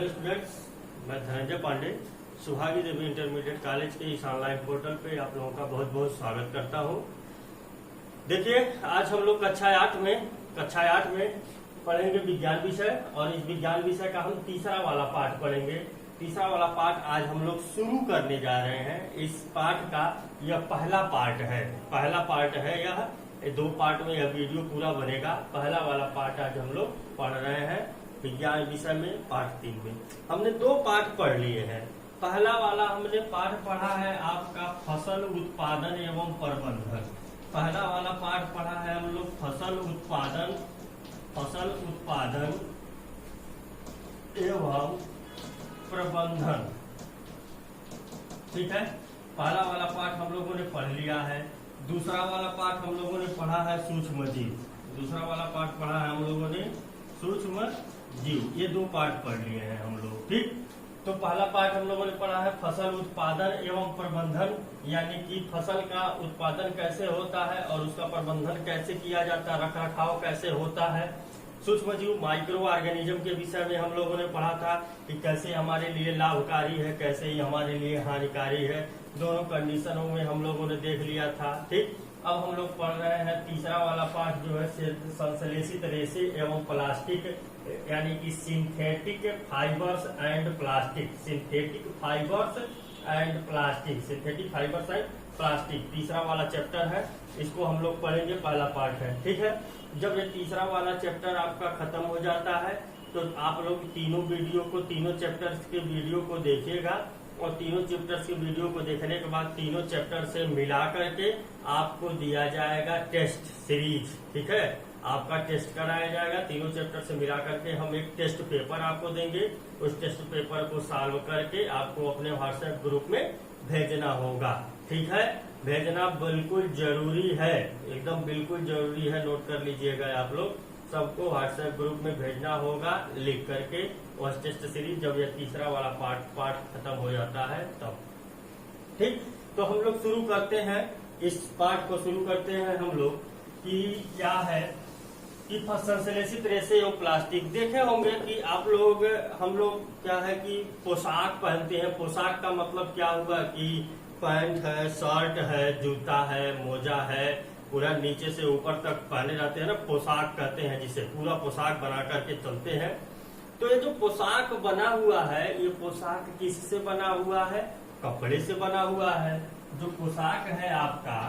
Hello students, मैं धनंजय पांडे सुहागी देवी intermediate college के इस ऑनलाइन पोर्टल पे आप लोगों का बहुत बहुत स्वागत करता हूँ। देखिए, आज हम लोग कक्षा 8 में पढ़ेंगे विज्ञान विषय, और इस विज्ञान विषय का हम तीसरा वाला पाठ पढ़ेंगे। तीसरा वाला पाठ आज हम लोग शुरू करने जा रहे हैं। इस पाठ का यह पहला पार्ट है यह 2 पार्ट में यह वीडियो पूरा बनेगा। पहला वाला पार्ट आज हम लोग पढ़ रहे हैं विज्ञान विषय में पाठ 3 में। हमने 2 पाठ पढ़ लिए हैं। पहला वाला हमने पाठ पढ़ा है आपका फसल उत्पादन एवं प्रबंधन। पहला वाला पाठ पढ़ा है हम लोग फसल उत्पादन एवं प्रबंधन। ठीक है, पहला वाला पाठ हम लोगों ने पढ़ लिया है। दूसरा वाला पाठ हम लोगों ने पढ़ा है सूक्ष्म जीव। दूसरा वाला पाठ पढ़ा है हम लोगों ने सूक्ष्म जीव। ये 2 पाठ पढ़ लिए हैं हम लोग। ठीक, तो पहला पाठ हम लोगों ने पढ़ा है फसल उत्पादन एवं प्रबंधन, यानी कि फसल का उत्पादन कैसे होता है और उसका प्रबंधन कैसे किया जाता है, रख रखाव कैसे होता है। सूक्ष्म जीव माइक्रो ऑर्गेनिज्म के विषय में हम लोगों ने पढ़ा था कि कैसे हमारे लिए लाभकारी है, कैसे ही हमारे लिए हानिकारी है। दोनों कंडीशनों में हम लोगों ने देख लिया था। ठीक, अब हम लोग पढ़ रहे हैं तीसरा वाला पाठ जो है संश्लेषित रेशे एवं प्लास्टिक, यानी कि सिंथेटिक फाइबर्स एंड प्लास्टिक। तीसरा वाला चैप्टर है, इसको हम लोग पढ़ेंगे। पहला पार्ट है। ठीक है, जब ये तीसरा वाला चैप्टर आपका खत्म हो जाता है तो आप लोग तीनों चैप्टर्स के वीडियो को देखिएगा, और तीनों चैप्टर्स के वीडियो को देखने के बाद तीनों चैप्टर से मिला करके आपको दिया जाएगा टेस्ट सीरीज। ठीक है, आपका टेस्ट कराया जाएगा। तीनों चैप्टर से मिला करके हम एक टेस्ट पेपर आपको देंगे। उस टेस्ट पेपर को सॉल्व करके आपको अपने व्हाट्सएप ग्रुप में भेजना होगा। ठीक है, भेजना बिल्कुल जरूरी है, एकदम बिल्कुल जरूरी है। नोट कर लीजिएगा आप लोग, सबको व्हाट्सएप ग्रुप में भेजना होगा लिख करके वह टेस्ट सीरीज, जब यह तीसरा वाला पार्ट खत्म हो जाता है तब। ठीक, तो हम लोग शुरू करते हैं, इस पाठ को शुरू करते हैं हम लोग कि क्या है कि संश्लेषित रेशे एवं प्लास्टिक। देखे होंगे कि हम लोग क्या है कि पोशाक पहनते हैं। पोशाक का मतलब क्या हुआ कि पैंट है, शर्ट है, जूता है, मोजा है, पूरा नीचे से ऊपर तक पहने जाते हैं ना, पोशाक कहते हैं जिसे। पूरा पोशाक बना करके चलते हैं। तो ये जो पोशाक बना हुआ है, ये पोशाक किससे बना हुआ है? कपड़े से बना हुआ है। जो पोशाक है आपका,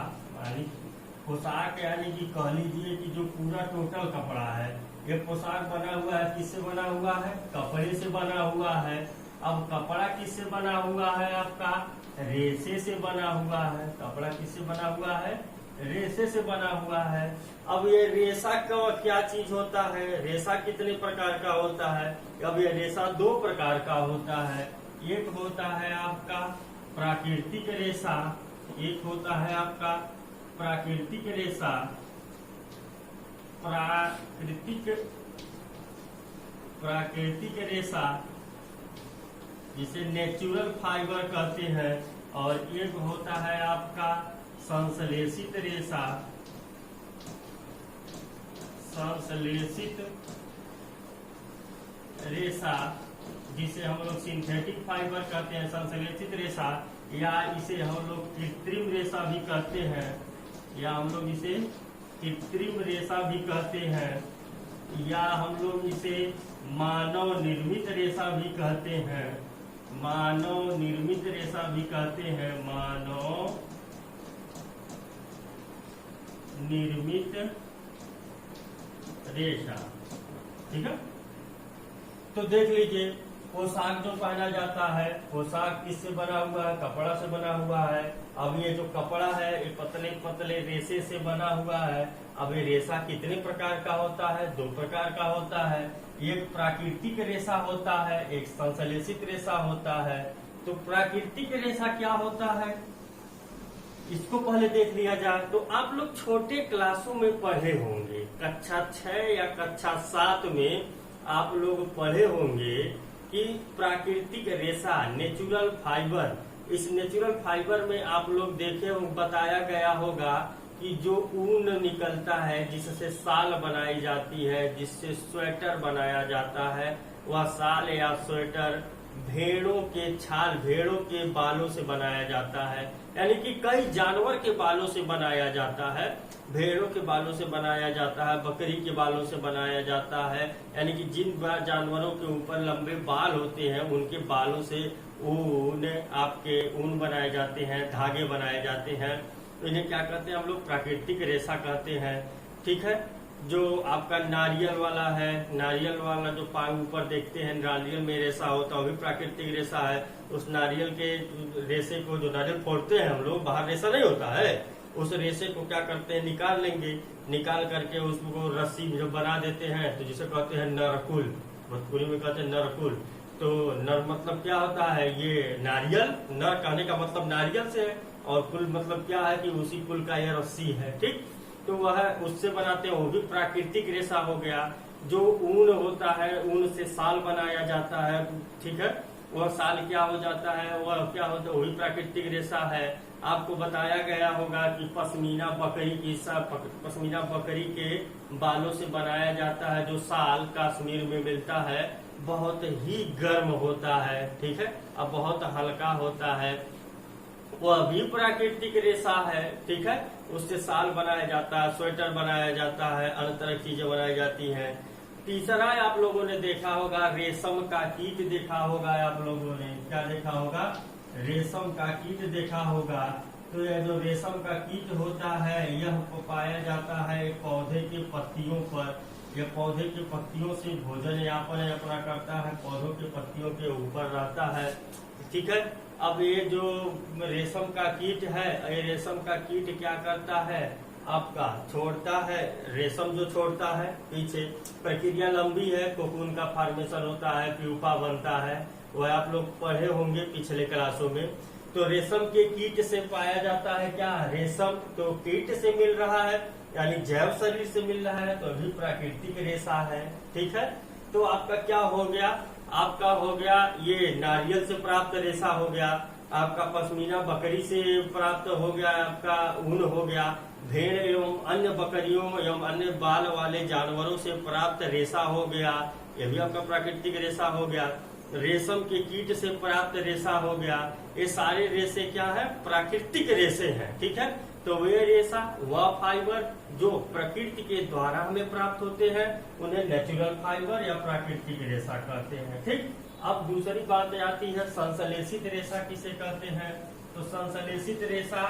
पोशाक यानी कि कह लीजिए कि जो पूरा टोटल कपड़ा है, ये पोशाक बना हुआ है, किससे बना हुआ है? कपड़े से बना हुआ है। अब कपड़ा किससे बना हुआ है आपका? रेशे से बना हुआ है। कपड़ा किससे बना हुआ है? रेशे से बना हुआ है। अब ये रेशा का क्या चीज होता है? रेशा कितने प्रकार का होता है? अब ये रेशा 2 प्रकार का होता है। एक होता है आपका प्राकृतिक रेशा, एक होता है आपका प्राकृतिक रेशा। प्राकृतिक रेशा जिसे नेचुरल फाइबर कहते हैं, और एक होता है आपका संश्लेषित रेशा। जिसे हम लोग सिंथेटिक फाइबर कहते हैं। संश्लेषित रेशा, या इसे हम लोग कृत्रिम रेशा भी कहते हैं, या हम लोग इसे कृत्रिम रेशा भी कहते हैं, या हम लोग इसे मानव निर्मित रेशा भी कहते हैं। मानव निर्मित रेशा भी कहते हैं। मानव निर्मित रेशा। ठीक है, तो देख लीजिए, पोशाक जो पहना जाता है, पोशाक किससे बना हुआ है? कपड़ा से बना हुआ है। अब ये जो कपड़ा है, ये पतले पतले रेशे से बना हुआ है। अब ये रेशा कितने प्रकार का होता है? 2 प्रकार का होता है। एक प्राकृतिक रेशा होता है, एक संश्लेषित रेशा होता है। तो प्राकृतिक रेशा क्या होता है, इसको पहले देख लिया जाए। तो आप लोग छोटे क्लासों में पढ़े होंगे, कक्षा 6 या कक्षा 7 में आप लोग पढ़े होंगे कि प्राकृतिक रेशा, नेचुरल फाइबर। इस नेचुरल फाइबर में आप लोग देखे हो, बताया गया होगा कि जो ऊन निकलता है, जिससे शाल बनाई जाती है, जिससे स्वेटर बनाया जाता है, वह शाल या स्वेटर भेड़ों के छाल, भेड़ों के बालों से बनाया जाता है। यानी कि कई जानवर के बालों से बनाया जाता है, भेड़ों के बालों से बनाया जाता है, बकरी के बालों से बनाया जाता है। यानी कि जिन जानवरों के ऊपर लंबे बाल होते हैं उनके बालों से ऊन बनाए जाते हैं, धागे बनाए जाते हैं। तो इन्हें क्या कहते हैं हम लोग? प्राकृतिक रेशा कहते हैं। ठीक है। जो आपका नारियल वाला है, नारियल वाला जो ऊपर देखते हैं नारियल में रेशा होता है, वो भी प्राकृतिक रेशा है। उस नारियल के रेशे को, जो नारियल फोड़ते हैं हम लोग, बाहर रेशा नहीं होता है, उस रेशे को क्या करते हैं? निकाल लेंगे, निकाल करके उसको रस्सी जो बना देते हैं, तो जिसे कहते हैं नरकुल, भोजपुरी में कहते हैं नरकुल। तो नर मतलब क्या होता है? ये नारियल, नर कहने का मतलब नारियल से है, और कुल मतलब क्या है कि उसी कुल का यह रस्सी है। ठीक। तो वह उससे बनाते हैं, वो भी प्राकृतिक रेशा हो गया। जो ऊन होता है, ऊन से साल बनाया जाता है। ठीक है। वह साल क्या हो जाता है? वह क्या होता है? वो भी प्राकृतिक रेशा है। आपको बताया गया होगा कि पश्मीना बकरी के बालों से बनाया जाता है। जो साल कश्मीर में मिलता है, बहुत ही गर्म होता है। ठीक है। अब बहुत हल्का होता है, वह भी प्राकृतिक रेशा है। ठीक है। उससे साल बनाया जाता है, स्वेटर बनाया जाता है, अन्य तरह की चीजें बनाई जाती हैं। तीसरा आप लोगों ने देखा होगा रेशम का कीट देखा होगा। आप लोगों ने क्या देखा होगा? रेशम का कीट देखा होगा। तो यह जो रेशम का कीट होता है, यह पाया जाता है पौधे के पत्तियों पर। यह पौधे के पत्तियों से भोजन यापन अपना करता है, पौधों के पत्तियों के ऊपर रहता है। ठीक है। अब ये जो रेशम का कीट है, ये रेशम का कीट क्या करता है? आपका छोड़ता है, रेशम जो छोड़ता है पीछे, प्रक्रिया लंबी है, कोकून का फॉर्मेशन होता है, प्यूपा बनता है, वह आप लोग पढ़े होंगे पिछले क्लासों में। तो रेशम के कीट से पाया जाता है क्या? रेशम तो कीट से मिल रहा है, यानी जैव शरीर से मिल रहा है, तो अभी प्राकृतिक रेशा है। ठीक है। तो आपका क्या हो गया? आपका हो गया ये नारियल से प्राप्त रेशा हो गया, आपका पश्मीना बकरी से प्राप्त हो गया, आपका ऊन हो गया, भेड़ एवं अन्य बकरियों एवं अन्य बाल वाले जानवरों से प्राप्त रेशा हो गया, यह भी आपका प्राकृतिक रेशा हो गया। रेशम के कीट से प्राप्त रेशा हो गया। ये सारे रेशे क्या है? प्राकृतिक रेशे हैं। ठीक है। तो वे रेशा, वह फाइबर जो प्रकृति के द्वारा हमें प्राप्त होते हैं, उन्हें नेचुरल फाइबर या प्राकृतिक रेशा कहते हैं। ठीक। अब दूसरी बात आती है संश्लेषित रेशा किसे कहते हैं? तो संश्लेषित रेशा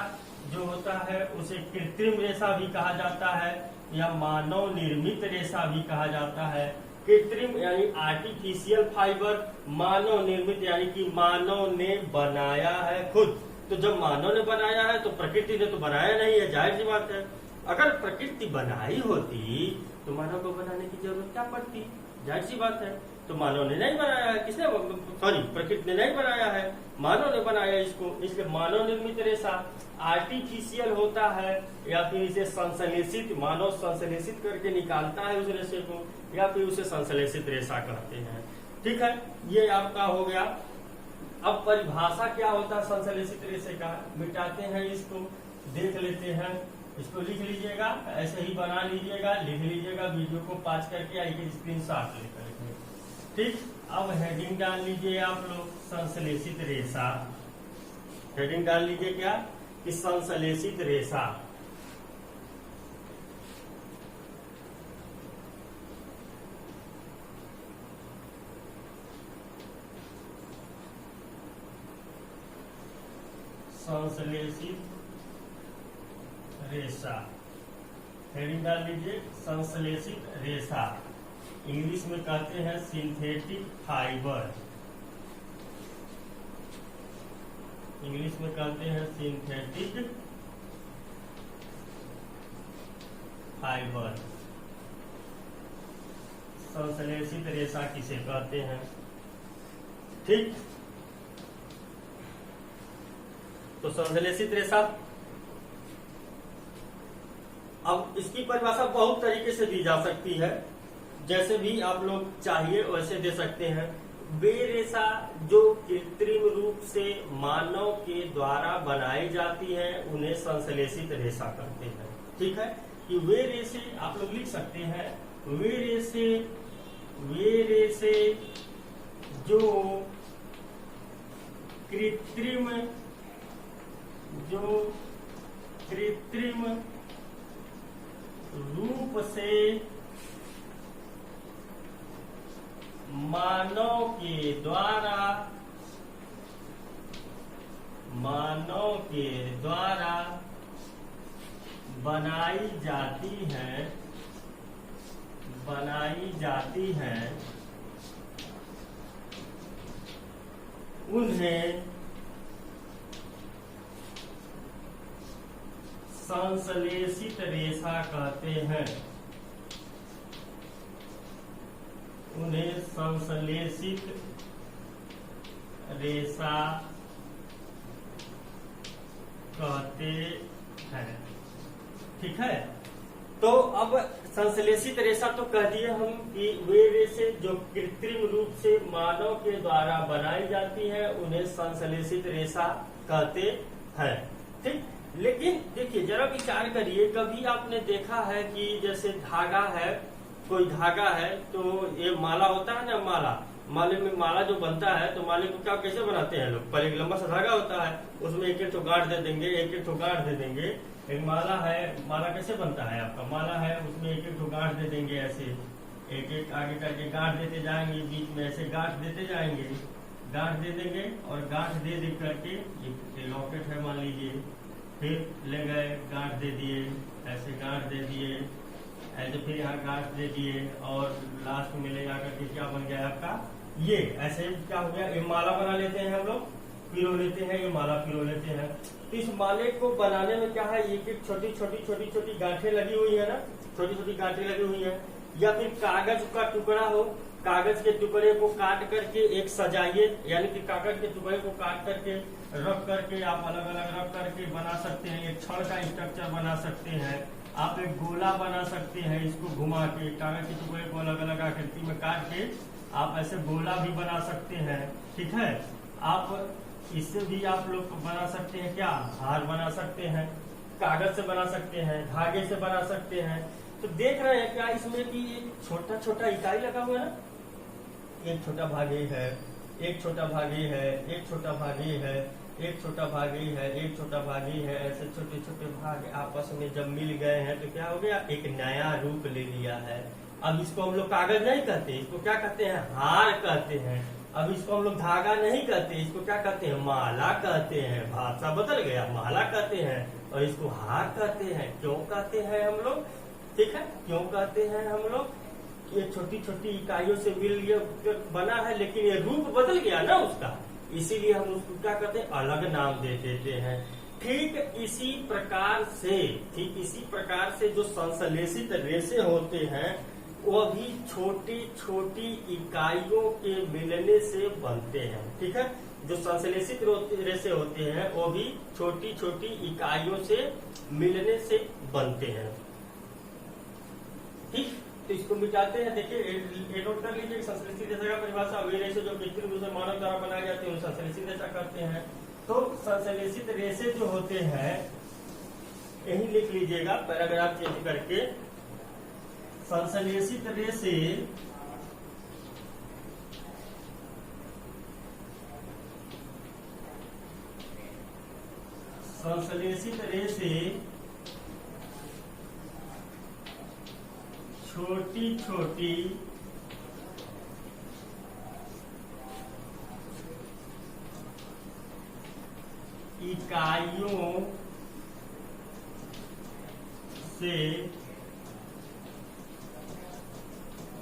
जो होता है उसे कृत्रिम रेशा भी कहा जाता है, या मानव निर्मित रेशा भी कहा जाता है। कृत्रिम यानी आर्टिफिशियल फाइबर, मानव निर्मित यानी कि मानव ने बनाया है खुद। तो जब मानव ने बनाया है तो प्रकृति ने तो बनाया नहीं है, जाहिर सी बात है। अगर प्रकृति बनाई होती तो मानव को बनाने की जरूरत क्या पड़ती? जाहिर सी बात है। तो मानव ने नहीं बनाया है, किसने? सॉरी, प्रकृति ने नहीं बनाया है, मानव ने बनाया इसको। इसलिए मानव निर्मित रेशा आर्टिफिशियल होता है, या फिर इसे संश्लेषित, मानव संश्लेषित करके निकालता है उस रेशे को, या फिर उसे संश्लेषित रेशा कहते हैं। ठीक है। ये आपका हो गया। अब परिभाषा क्या होता है संश्लेषित रेशे का? मिटाते हैं इसको, देख लेते हैं, इसको लिख लीजिएगा, ऐसे ही बना लीजिएगा, लिख लीजिएगा, वीडियो को पॉज करके आइए स्क्रीनशॉट लेकर। ठीक। अब हेडिंग डाल लीजिए आप लोग, संश्लेषित रेशा। हेडिंग डाल लीजिए क्या? कि संश्लेषित रेशा। संश्लेषित रेशा, हेडिंग डाल लीजिए संश्लेषित रेशा। इंग्लिश में कहते हैं सिंथेटिक फाइबर, इंग्लिश में कहते हैं सिंथेटिक फाइबर। संश्लेषित रेशा किसे कहते हैं? ठीक। तो संश्लेषित रेशा, अब इसकी परिभाषा बहुत तरीके से दी जा सकती है, जैसे भी आप लोग चाहिए वैसे दे सकते हैं। वे रेशा जो कृत्रिम रूप से मानव के द्वारा बनाई जाती है उन्हें संश्लेषित रेशा कहते हैं। ठीक है। कि वे रेशे आप लोग लिख सकते हैं, वे रेशे वे रेशे जो कृत्रिम रूप से मानव के द्वारा बनाई जाती हैं उन्हें संश्लेषित रेशा कहते हैं। उन्हें संश्लेषित रेशा कहते हैं। ठीक है, तो अब संश्लेषित रेशा तो कह दिए हम कि वे रेशे जो कृत्रिम रूप से मानव के द्वारा बनाई जाती है उन्हें संश्लेषित रेशा कहते हैं। ठीक, लेकिन देखिए जरा विचार करिए, कभी आपने देखा है कि जैसे धागा है, कोई धागा है तो ये माला होता है ना, माले में माला जो बनता है तो माले को क्या कैसे बनाते हैं लोग, पर एक लंबा सा धागा होता है, उसमें एक एक गांठ दे देंगे, एक एक गांठ दे देंगे। एक माला है, माला कैसे बनता है आपका, माला है उसमें एक एक गांठ दे देंगे, ऐसे एक एक आगे करके गांठ देते जाएंगे, बीच में ऐसे गांठ देते जाएंगे, गांठ दे देंगे और गांठ दे करके ये लॉकेट है मान लीजिए, फिर ले गए गांठ दे दिए, ऐसे गांठ दे दिए, ऐसे फिर यहाँ गांठ दे दिए और लास्ट में ले जाकर के क्या बन गया आपका, ये ऐसे क्या हो गया, ये माला बना लेते हैं हम लोग, पिरो लेते हैं, ये माला पिरो लेते हैं। तो इस माले को बनाने में क्या है, एक एक छोटी गांठें लगी हुई है ना, छोटी गांठें लगी हुई है। या फिर कागज का टुकड़ा हो, कागज के टुकड़े को काट करके एक सजाइए, यानी कि कागज के टुकड़े को काट करके रख करके आप अलग अलग रख करके बना सकते हैं, एक छड़ का स्ट्रक्चर बना सकते हैं, आप एक गोला बना सकते हैं, इसको घुमा के कागज के टुकड़े को अलग अलग आकृति में काट के आप ऐसे गोला भी बना सकते हैं। ठीक है, आप इससे भी आप लोग बना सकते हैं, क्या हार बना सकते हैं, कागज से बना सकते हैं, धागे से बना सकते हैं। तो देख रहे हैं क्या इसमें कि एक छोटा इकाई लगा हुआ है, एक छोटा भाग है, एक छोटा भाग है, एक छोटा भाग है, एक छोटा भाग है, एक छोटा भाग है, ऐसे छोटे भाग आपस में जब मिल गए हैं तो क्या हो गया, एक नया रूप ले लिया है। अब इसको हम लोग कागज नहीं कहते, इसको क्या कहते हैं, हार कहते हैं। अब इसको हम लोग धागा नहीं कहते, इसको क्या कहते हैं, माला कहते हैं। भाषा बदल गया, माला कहते हैं और इसको हार कहते हैं। क्यों कहते हैं हम लोग, ठीक है, क्यों कहते हैं हम लोग, ये छोटी इकाइयों से मिल बना है, लेकिन ये रूप बदल गया ना उसका, इसीलिए हम उसको क्या कहते हैं, अलग नाम दे देते हैं। ठीक इसी प्रकार से जो संश्लेषित रेशे होते हैं वो भी छोटी इकाइयों के मिलने से बनते हैं। ठीक है, जो संश्लेषित रेशे होते हैं वो भी छोटी इकाइयों से मिलने से बनते हैं। ठीक, तो इसको मिटाते हैं। देखिए नोट कर लीजिए, संश्लेषित रेशा का परिभाषा, वे रेशे जो कृत्रिम रूप से मानव द्वारा बनाए जाते हैं संश्लेषित रेशा कहते हैं। तो संश्लेषित रेशे जो होते हैं, यही लिख लीजिएगा पैराग्राफ चेंज करके, संश्लेषित रेशे छोटी इकाइयों से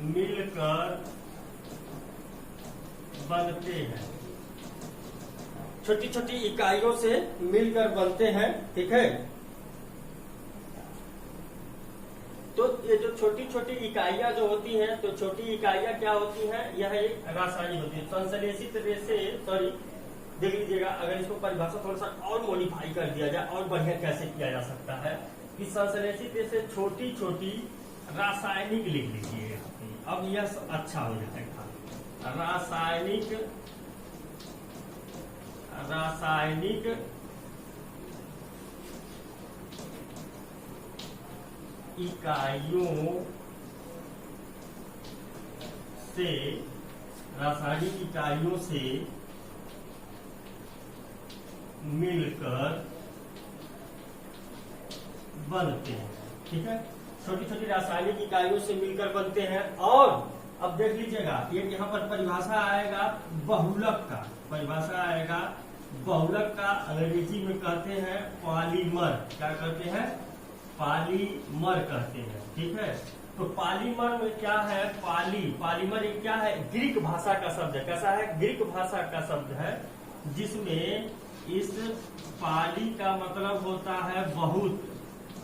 मिलकर बनते हैं, छोटी इकाइयों से मिलकर बनते हैं। ठीक है, तो ये जो छोटी इकाइयां जो होती हैं, तो छोटी इकाइयां क्या होती हैं, यह एक रासायनिक होती है। संश्लेषित रेशे, सॉरी देख लीजिएगा, अगर इसको परिभाषा थोड़ा सा और मॉडिफाई कर दिया जाए और बढ़िया कैसे किया जा सकता है कि संश्लेषित रेशे छोटी रासायनिक लिख लीजिए। अब यह अच्छा हो जाएगा, रासायनिक इकाइयों से रासायनिक इकाइयों से मिलकर बनते हैं। ठीक है, छोटी छोटी रासायनिक इकाइयों से मिलकर बनते हैं। और अब देख लीजिएगा, एक यहाँ पर परिभाषा आएगा बहुलक का, परिभाषा आएगा बहुलक का, अंग्रेजी में कहते हैं पॉलीमर। क्या कहते हैं? पॉलीमर कहते हैं। ठीक है, तो पॉलीमर में क्या है? पॉलीमर एक क्या है? ग्रीक भाषा का शब्द है। कैसा है? ग्रीक भाषा का शब्द है, जिसमें इस पाली का मतलब होता है बहुत,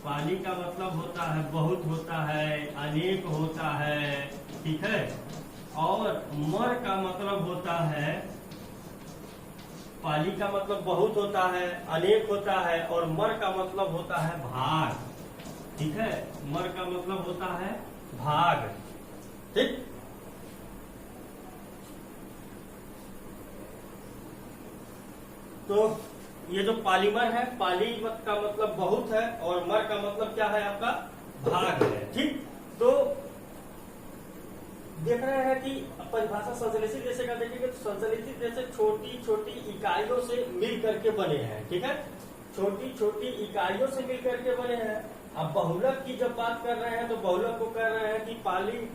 पाली का मतलब होता है बहुत होता है, अनेक होता है। ठीक है, और मर का मतलब होता है, पाली का मतलब बहुत होता है, अनेक होता है, और मर का मतलब होता है भाग। ठीक है, मर का मतलब होता है भाग। ठीक, तो ये जो पॉलीमर है, पाली का मतलब बहुत है और मर का मतलब क्या है? आपका भाग है। ठीक, तो देख रहे हैं कि परिभाषा संश्लेषित रेशे का देखेंगे तो संश्लेषित रेशे छोटी छोटी इकाइयों से मिल करके बने हैं। ठीक है, छोटी छोटी इकाइयों से मिल करके बने हैं। अब बहुलक की जब बात कर रहे हैं तो बहुलक को कह रहे हैं कि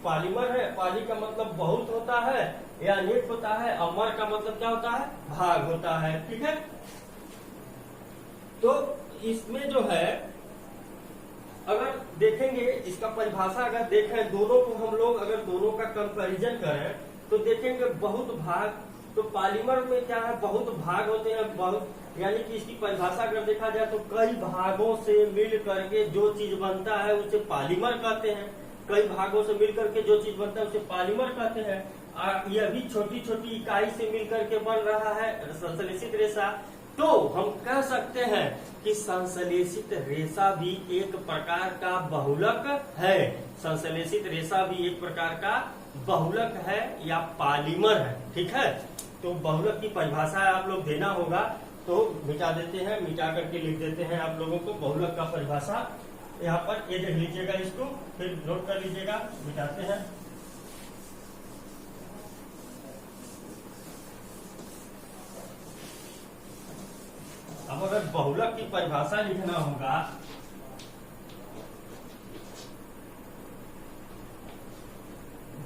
पॉलीमर है, पाली का मतलब बहुत होता है या अनेक होता है, और मर का मतलब क्या होता है? भाग होता है। ठीक है, तो इसमें जो है अगर देखेंगे इसका परिभाषा अगर देखें, दोनों को हम लोग अगर दोनों का कंपैरिजन करें तो देखेंगे बहुत भाग, तो पॉलीमर में क्या है? बहुत भाग होते हैं, बहुत, यानी कि इसकी परिभाषा अगर देखा जाए तो कई भागों से मिल करके जो चीज बनता है उसे पॉलीमर कहते हैं। कई भागों से मिल करके जो चीज बनता है उसे पॉलीमर कहते हैं। यह भी छोटी छोटी इकाई से मिल करके बन रहा है संश्लेषित रेशा। तो हम कह सकते हैं कि संश्लेषित रेशा भी एक प्रकार का बहुलक है। संश्लेषित रेशा भी एक प्रकार का बहुलक है या पॉलीमर है। ठीक है, तो बहुलक की परिभाषा आप लोग देना होगा, तो मिटा देते हैं, मिटा करके लिख देते हैं आप लोगों को बहुलक का परिभाषा यहाँ पर। ये देख लीजिएगा, इसको फिर नोट कर लीजिएगा, मिटाते हैं। अब अगर बहुलक की परिभाषा लिखना होगा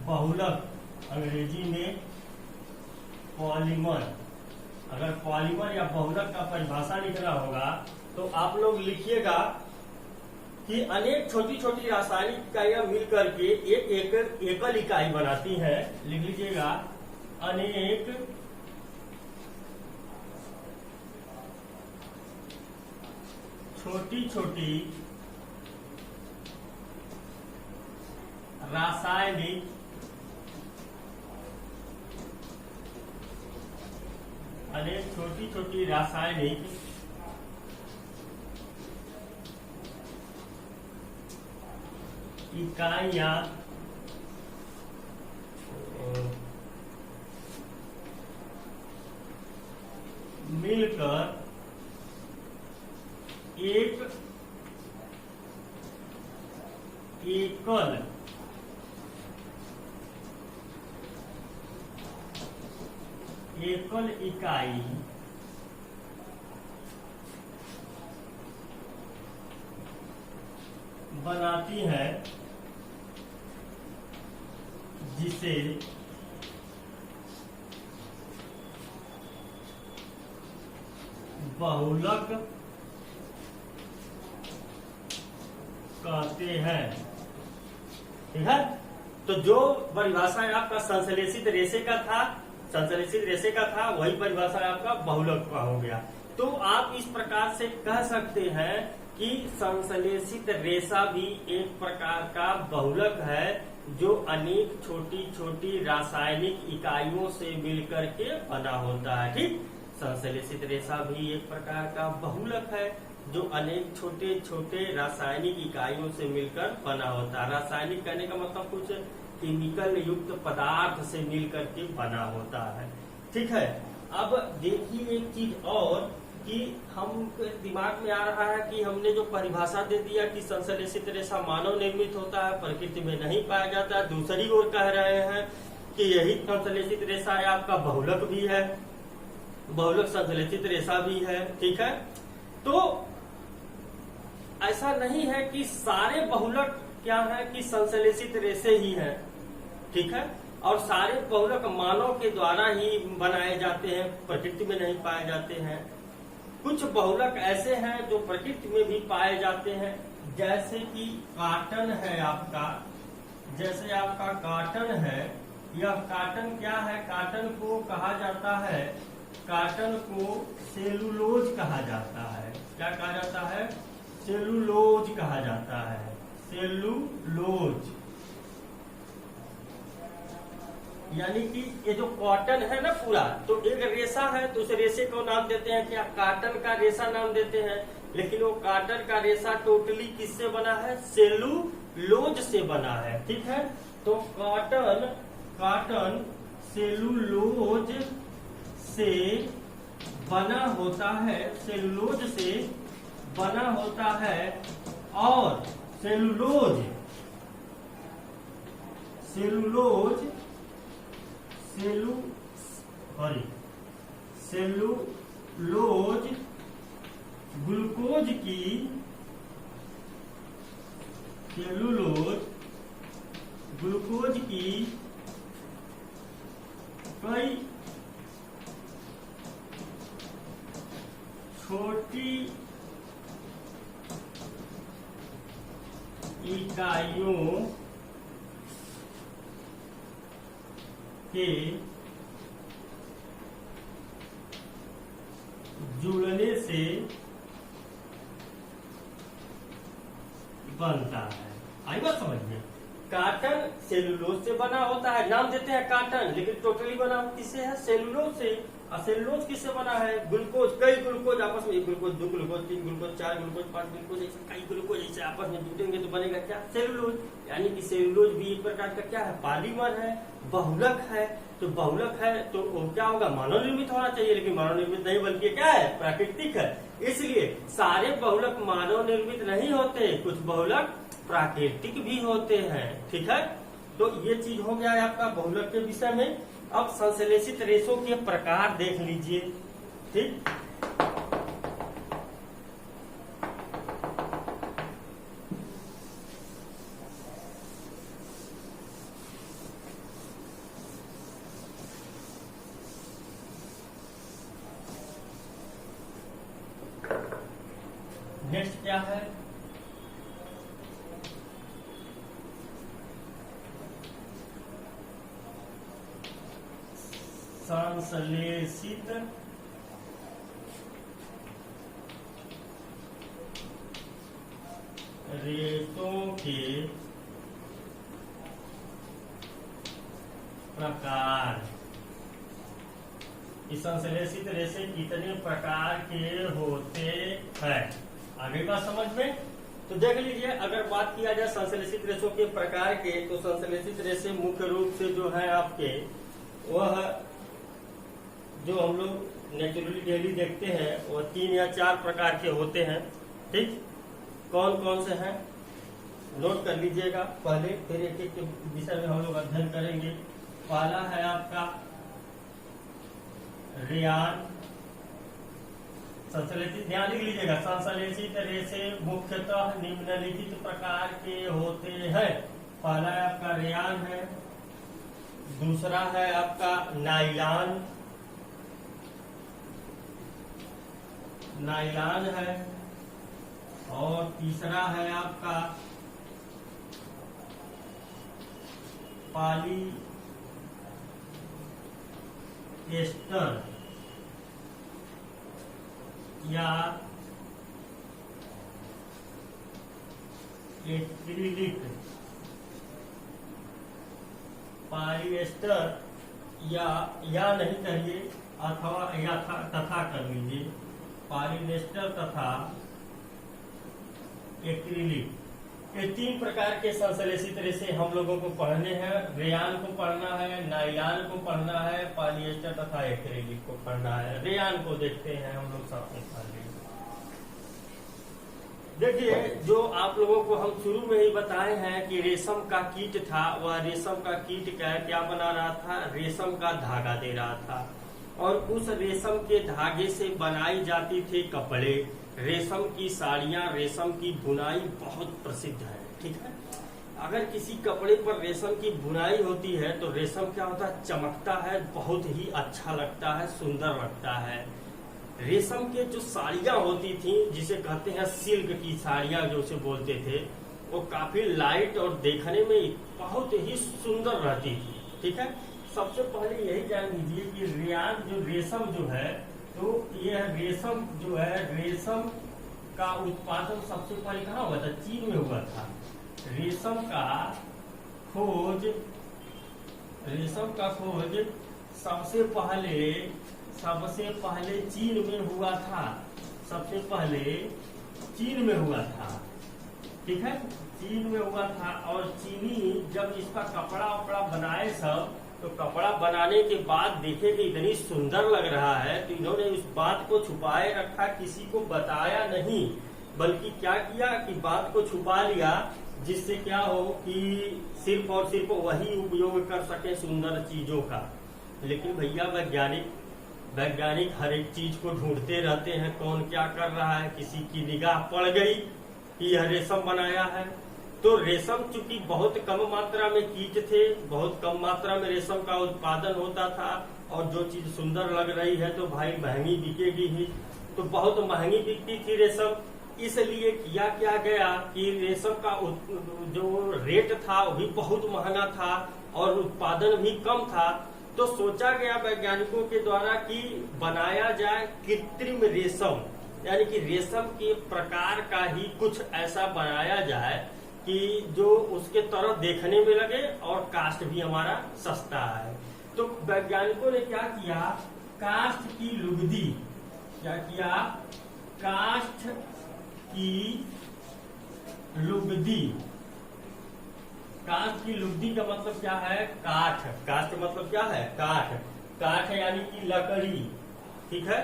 बहुलक, अंग्रेजी में पॉलीमर, अगर पॉलीमर या बहुलक का परिभाषा लिखना होगा तो आप लोग लिखिएगा कि अनेक छोटी छोटी रासायनिक इकाइयां मिलकर के एक एकल इकाई बनाती हैं। लिख लीजिएगा, अनेक छोटी छोटी रासायनिक अनेक छोटी छोटी रासायनिक इकाइयां मिलकर एक एकल इकाई बनाती है, जिसे बहुलक कहते हैं। ठीक है, तो जो परिभाषा आपका संश्लेषित रेशे का था, वही परिभाषा आपका बहुलक का हो गया। तो आप इस प्रकार से कह सकते हैं कि संश्लेषित रेशा भी एक प्रकार का बहुलक है, जो अनेक छोटी छोटी रासायनिक इकाइयों से मिलकर के बना होता है। ठीक, संश्लेषित रेशा भी एक प्रकार का बहुलक है, जो अनेक छोटे छोटे रासायनिक इकाइयों से मिलकर बना होता है। रासायनिक कहने का मतलब कुछ केमिकल युक्त पदार्थ से मिलकर के बना होता है। ठीक है, अब देखिए एक चीज और कि हम दिमाग में आ रहा है कि हमने जो परिभाषा दे दिया कि संश्लेषित रेशा मानव निर्मित होता है, प्रकृति में नहीं पाया जाता है। दूसरी ओर कह रहे हैं कि यही संश्लेषित रेशा है आपका बहुलक भी है, बहुलक संश्लेषित रेशा भी है। ठीक है, तो ऐसा नहीं है कि सारे बहुलक क्या है कि संश्लेषित रेशे ही है। ठीक है, और सारे बहुलक मानव के द्वारा ही बनाए जाते हैं, प्रकृति में नहीं पाए जाते हैं। कुछ बहुलक ऐसे हैं जो प्रकृति में भी पाए जाते हैं, जैसे कि काटन है आपका, जैसे आपका काटन है, यह काटन क्या है, काटन को कहा जाता है, काटन को सेलुलोज कहा जाता है। क्या कहा जाता है? सेलुलोज कहा जाता है, सेलुलोज। यानी कि ये जो कॉटन है ना पूरा, तो एक रेशा है तो उस रेशे को नाम देते हैं क्या, काटन का रेशा नाम देते हैं। लेकिन वो काटन का रेशा टोटली किससे बना है? सेलुलोज से बना है। ठीक है, तो काटन सेलुलोज से बना होता है, सेलुलोज से बना होता है। और सेलुलोज ग्लूकोज की, कई छोटी इकाइयों के जुड़ने से बनता है। आई बात समझ में? काटन सेलुलोज से बना होता है, नाम देते हैं काटन, लेकिन टोटली बना किससे है? सेलुलोज से। और सेलुलोज किससे बना है? ग्लूकोज, कई ग्लूकोज आपस में, एक ग्लूकोज, दो ग्लूकोज, तीन ग्लूकोज, चार ग्लूकोज, पांच ग्लूकोज, ऐसे कई ग्लूकोज ऐसे आपस में जुटेंगे तो बनेगा क्या? सेलुलोज। यानी कि सेलुलोज भी एक प्रकार का क्या है? पॉलीमर है, बहुलक है। तो बहुलक है तो वो क्या होगा? मानव निर्मित होना चाहिए, लेकिन मानव निर्मित नहीं बल्कि क्या है? प्राकृतिक है। इसलिए सारे बहुलक मानव निर्मित नहीं होते, कुछ बहुलक प्राकृतिक भी होते हैं। ठीक है, तो ये चीज हो गया है आपका बहुलक के विषय में। अब संश्लेषित रेशों के प्रकार देख लीजिए। ठीक, नेक्स्ट क्या है? संश्लेषित रेशों के प्रकार। इस संश्लेषित रेशे कितने प्रकार के होते हैं? आगे बात समझ में? तो देख लीजिए, अगर बात किया जाए संश्लेषित रेशों के प्रकार के, तो संश्लेषित रेशे मुख्य रूप से जो है आपके, वह जो हम लोग नेचुरली डेली देखते हैं, वह 3 या 4 प्रकार के होते हैं। ठीक, कौन कौन से हैं नोट कर लीजिएगा पहले, फिर एक एक के विषय में हम लोग अध्ययन करेंगे। पहला है आपका रेयान संश्लेषित, ध्यान लिख लीजिएगा, संश्लेषित रेशे मुख्यतः निम्नलिखित प्रकार के होते हैं। पहला है आपका रेयान है, दूसरा है आपका नाइलॉन है, और तीसरा है आपका पॉलीएस्टर या एक्रिलिक। पॉलीएस्टर या नहीं कहिए, अथवा या तथा कर लीजिए, पॉलीएस्टर तथा एक्रिलिक। ये 3 प्रकार के संश्लेषित रेशे हम लोगों को पढ़ने हैं। रेयान को पढ़ना है, नाइलॉन को पढ़ना है, पॉलीएस्टर तथा एक्रिलिक को पढ़ना है। रेयान को देखते हैं हम लोग साथ में पढ़ लेंगे। देखिए, जो आप लोगों को हम शुरू में ही बताए हैं कि रेशम का कीट था, वह रेशम का कीट क्या बना रहा था, रेशम का धागा दे रहा था, और उस रेशम के धागे से बनाई जाती थी कपड़े, रेशम की साड़ियां, रेशम की बुनाई बहुत प्रसिद्ध है। ठीक है, अगर किसी कपड़े पर रेशम की बुनाई होती है तो रेशम क्या होता है, चमकता है, बहुत ही अच्छा लगता है, सुंदर लगता है। रेशम के जो साड़ियां होती थी, जिसे कहते हैं सिल्क की साड़ियां जो उसे बोलते थे, वो काफी लाइट और देखने में बहुत ही सुंदर रहती थी। ठीक है, सबसे पहले यही जान लीजिए कि रेयान जो रेशम जो है, तो यह रेशम जो है, रेशम का उत्पादन सबसे पहले कहाँ हुआ था, चीन में हुआ था। रेशम का खोज सबसे पहले चीन में हुआ था, सबसे पहले चीन में हुआ था। ठीक है, चीन में हुआ था, और चीनी जब इसका कपड़ा वपड़ा बनाए सब, तो कपड़ा बनाने के बाद देखे कि इतनी सुंदर लग रहा है, तो इन्होंने उस बात को छुपाए रखा, किसी को बताया नहीं, बल्कि क्या किया कि बात को छुपा लिया, जिससे क्या हो कि सिर्फ और सिर्फ वही उपयोग कर सके सुंदर चीजों का। लेकिन भैया वैज्ञानिक हर एक चीज को ढूंढते रहते हैं, कौन क्या कर रहा है। किसी की निगाह पड़ गई कि यह रेशम बनाया है, तो रेशम चूंकि बहुत कम मात्रा में कीट थे, बहुत कम मात्रा में रेशम का उत्पादन होता था, और जो चीज सुंदर लग रही है तो भाई महंगी बिकेगी ही, तो बहुत महंगी बिकती थी रेशम। इसलिए किया क्या गया कि रेशम का जो रेट था वो भी बहुत महंगा था और उत्पादन भी कम था, तो सोचा गया वैज्ञानिकों के द्वारा कि बनाया जाए कृत्रिम रेशम, यानी कि रेशम के प्रकार का ही कुछ ऐसा बनाया जाए कि जो उसके तरह देखने में लगे और कास्ट भी हमारा सस्ता है। तो वैज्ञानिकों ने क्या किया, काष्ठ की लुगदी, क्या किया, काष्ठ की लुगदी। काष्ठ की लुगदी का मतलब क्या है, काठ। काष्ठ मतलब क्या है, काठ। काठ यानी कि लकड़ी। ठीक है,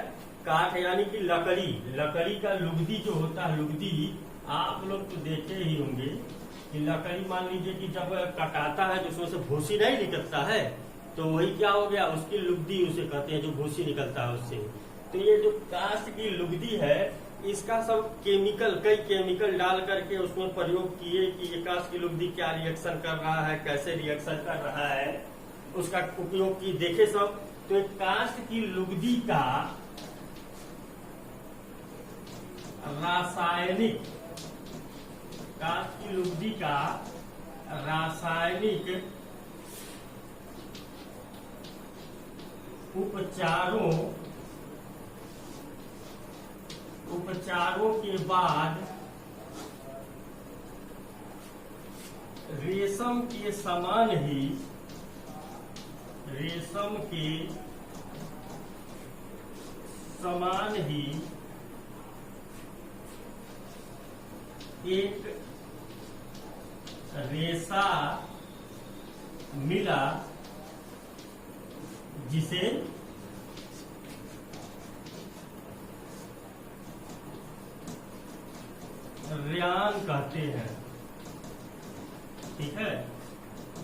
काठ यानी कि लकड़ी। लकड़ी का लुगदी जो होता है, लुगदी आप लोग तो देखे ही होंगे कि लकड़ी मान लीजिए कि जब कटाता है तो उसमें से भूसी नहीं निकलता है, तो वही क्या हो गया, उसकी लुगदी उसे कहते हैं, जो भूसी निकलता है उससे। तो ये जो काष्ठ की लुगदी है, इसका सब केमिकल, कई केमिकल डाल करके उसमें प्रयोग किए कि ये काष्ठ की लुगदी क्या रिएक्शन कर रहा है, कैसे रिएक्शन कर रहा है, उसका उपयोग की देखे सब। तो काष्ठ की लुगदी का रासायनिक, काष्ठ की लुगदी का रासायनिक उपचारों के बाद रेशम के समान ही एक रेशा मिला, जिसे रेयान कहते हैं। ठीक है,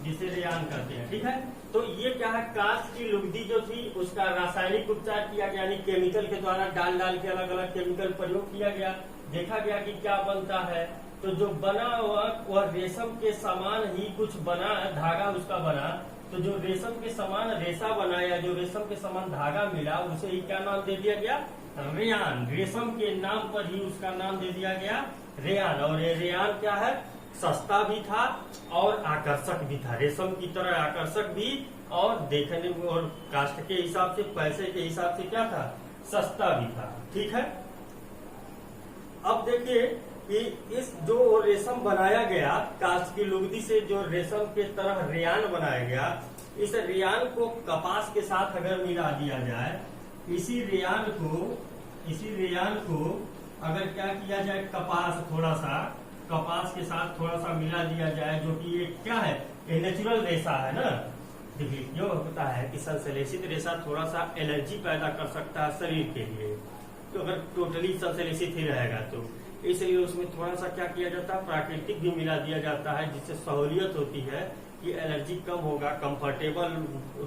जिसे रेयान कहते हैं। ठीक है, तो ये क्या है, काष्ठ की लुगदी जो थी उसका रासायनिक उपचार किया गया, यानी केमिकल के द्वारा डाल के अलग अलग केमिकल प्रयोग किया गया, देखा गया कि क्या बनता है। तो जो बना हुआ वह रेशम के समान ही कुछ बना, धागा उसका बना, तो जो रेशम के समान रेशा बना या जो रेशम के समान धागा मिला, उसे ही क्या नाम दे दिया गया, रेयान। रेशम के नाम पर ही उसका नाम दे दिया गया रेयान। और ये रेयान क्या है, सस्ता भी था और आकर्षक भी था, रेशम की तरह आकर्षक भी, और देखने में और कास्ट के हिसाब से, पैसे के हिसाब से क्या था, सस्ता भी था। ठीक है, अब देखिए कि इस जो रेशम बनाया गया काष्ठ की लुगदी से, जो रेशम के तरह रेयान बनाया गया, इस रेयान को कपास के साथ अगर मिला दिया जाए, इसी रेयान को अगर क्या किया जाए, कपास के साथ थोड़ा सा मिला दिया जाए, जो कि ये क्या है, ये नेचुरल रेशा है ना। देखिए क्यों होता है कि संश्लेषित रेशा थोड़ा सा एनर्जी पैदा कर सकता है शरीर के लिए, तो अगर टोटली संश्लेषित ही रहेगा तो इसलिए उसमें थोड़ा सा क्या किया जाता है, प्राकृतिक भी मिला दिया जाता है, जिससे सहूलियत होती है कि एलर्जी कम होगा, कंफर्टेबल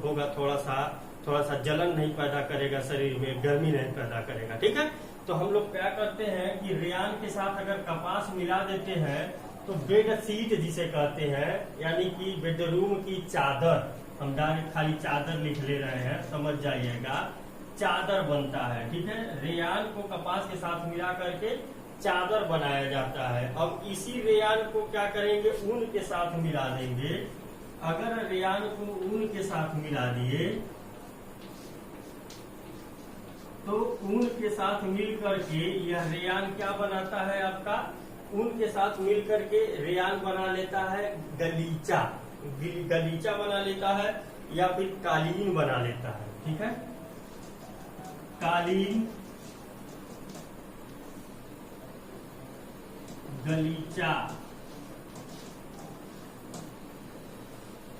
होगा, थोड़ा सा जलन नहीं पैदा करेगा शरीर में, गर्मी नहीं पैदा करेगा। ठीक है, तो हम लोग क्या करते हैं कि रेयान के साथ अगर कपास मिला देते हैं तो बेड शीट जिसे कहते हैं, यानी कि बेडरूम की चादर, हम डायरेक्ट खाली चादर लिख ले रहे हैं, समझ जाइएगा, चादर बनता है। ठीक है, रेयान को कपास के साथ मिला करके चादर बनाया जाता है। अब इसी रेयान को क्या करेंगे, ऊन के साथ मिला देंगे। अगर रेयान को ऊन के साथ मिला दिए तो ऊन के साथ मिल करके यह रेयान क्या बनाता है आपका, ऊन के साथ मिल करके रेयान बना लेता है गलीचा, गलीचा बना लेता है या फिर कालीन बना लेता है। ठीक है, कालीन, गलीचा,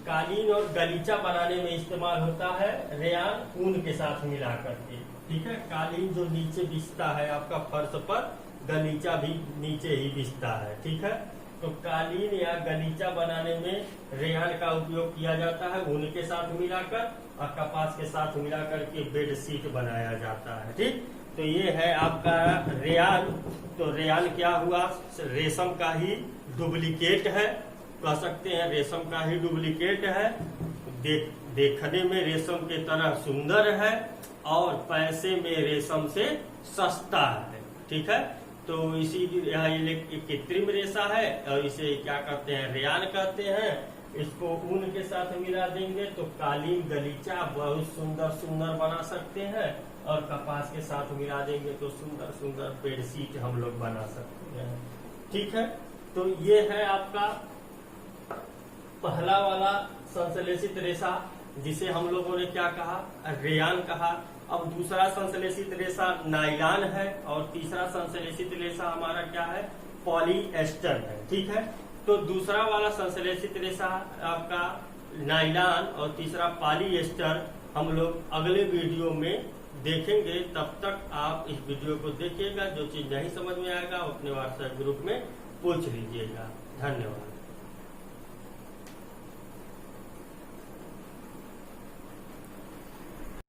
कालीन और गलीचा बनाने में इस्तेमाल होता है रेयान ऊन के साथ मिला करके। ठीक है, कालीन जो नीचे बिछता है आपका फर्श पर, गलीचा भी नीचे ही बिछता है। ठीक है, तो कालीन या गलीचा बनाने में रेयान का उपयोग किया जाता है, ऊन के साथ मिलाकर और कपास के साथ मिलाकर के बेड शीट बनाया जाता है। ठीक, तो ये है आपका रेयान। तो रेयान क्या हुआ, रेशम का ही डुप्लीकेट है, कह सकते हैं रेशम का ही डुप्लीकेट है। देखने में रेशम के तरह सुंदर है और पैसे में रेशम से सस्ता है। ठीक है, तो इसी ये कृत्रिम रेशा है और इसे क्या कहते हैं, रेयान कहते हैं। इसको ऊन के साथ मिला देंगे तो कालीन, गलीचा बहुत सुंदर सुंदर बना सकते हैं और कपास के साथ मिला देंगे तो सुंदर सुंदर बेडशीट हम लोग बना सकते हैं। ठीक है, तो ये है आपका पहला वाला संश्लेषित रेशा, जिसे हम लोगों ने क्या कहा, रेयान कहा। अब दूसरा संश्लेषित रेशा नायलॉन है और तीसरा संश्लेषित रेशा हमारा क्या है, पॉलीएस्टर है। ठीक है, तो दूसरा वाला संश्लेषित रेशा आपका नायलॉन और तीसरा पॉलीएस्टर हम लोग अगले वीडियो में देखेंगे। तब तक आप इस वीडियो को देखिएगा, जो चीज नहीं समझ में आएगा अपने व्हाट्सएप ग्रुप में पूछ लीजिएगा। धन्यवाद।